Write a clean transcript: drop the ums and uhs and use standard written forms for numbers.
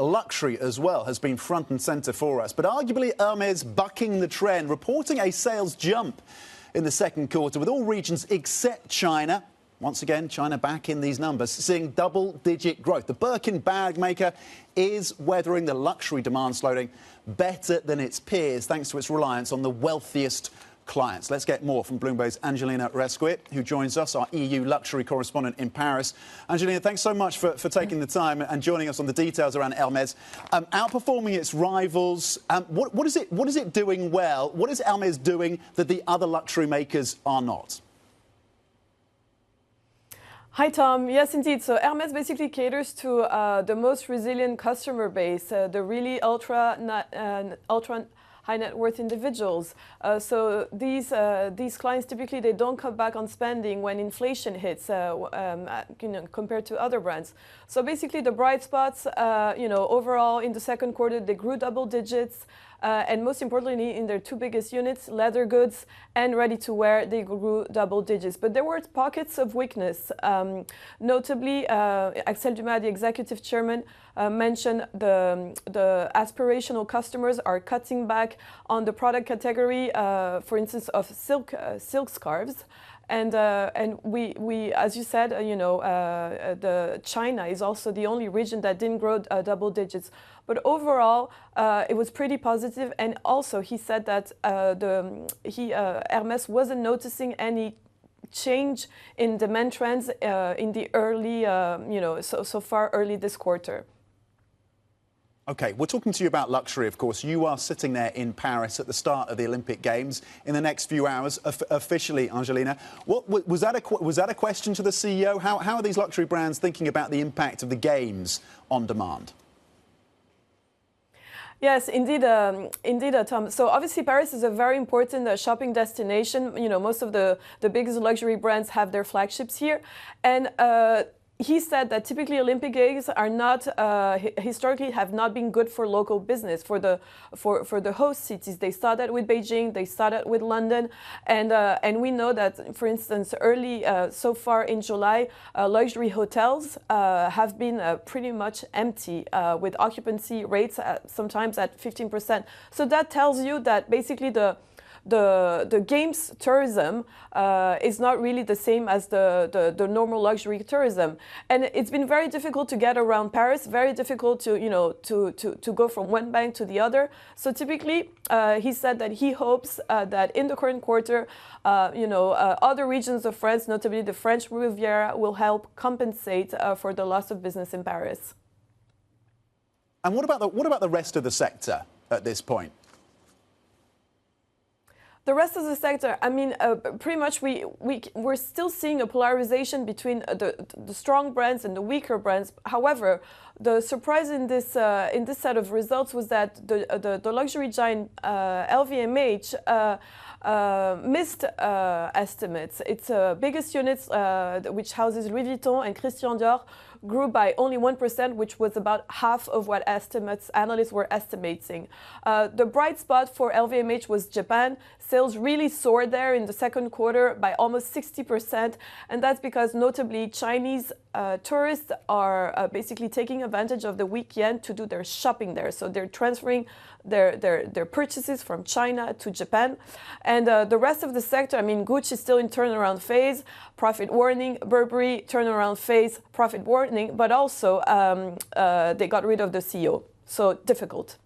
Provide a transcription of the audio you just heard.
luxury as well has been front and centre for us. But arguably Hermes bucking the trend, reporting a sales jump in the second quarter with all regions except China. Once again, China back in these numbers, seeing double-digit growth. The Birkin bag maker is weathering the luxury demand slowdown better than its peers, thanks to its reliance on the wealthiest clients. Let's get more from Bloomberg's Angelina, who joins us, our EU luxury correspondent in Paris. Angelina, thanks so much for taking the time and joining us on the details around Hermes. Outperforming its rivals, what is it doing well? What is Hermes doing that the other luxury makers are not? Hi, Tom. Yes, indeed. So Hermes basically caters to the most resilient customer base, the really ultra high net worth individuals. So these clients typically they don't come back on spending when inflation hits, compared to other brands. So basically, the bright spots, overall in the second quarter they grew double digits. And most importantly, in their two biggest units, leather goods and ready-to-wear, they grew double digits. But there were pockets of weakness. Notably, Axel Dumas, the executive chairman, mentioned the aspirational customers are cutting back on the product category, for instance, of silk scarves. And we, as you said, the China is also the only region that didn't grow double digits. But overall, it was pretty positive. And also, he said that Hermes wasn't noticing any change in demand trends in the early, so far early this quarter. OK, we're talking to you about luxury, of course. You are sitting there in Paris at the start of the Olympic Games in the next few hours, officially, Angelina. Was that a question to the CEO? How are these luxury brands thinking about the impact of the Games on demand? Yes, indeed, Tom. So obviously Paris is a very important shopping destination. Most of the biggest luxury brands have their flagships here. And he said that typically Olympic Games are not historically have not been good for local business, for the host cities. They started with Beijing, they started with London, and we know that, for instance, early so far in July, luxury hotels have been pretty much empty, with occupancy rates sometimes at 15%. So that tells you that basically the games tourism is not really the same as the normal luxury tourism, and it's been very difficult to get around Paris. Very difficult to go from one bank to the other. So typically, he said that he hopes that in the current quarter, other regions of France, notably the French Riviera, will help compensate for the loss of business in Paris. And what about the rest of the sector at this point? The rest of the sector, I mean, pretty much we're still seeing a polarization between the strong brands and the weaker brands. However, the surprise in this set of results was that the luxury giant LVMH missed estimates. Its biggest units, which houses Louis Vuitton and Christian Dior, grew by only 1%, which was about half of what analysts were estimating. The bright spot for LVMH was Japan. Sales really soared there in the second quarter by almost 60%, and that's because notably Chinese tourists are basically taking advantage of the weak yen to do their shopping there. So they're transferring their purchases from China to Japan. And the rest of the sector, I mean, Gucci is still in turnaround phase, profit warning. Burberry, turnaround phase, profit warning. But also, they got rid of the CEO. So difficult.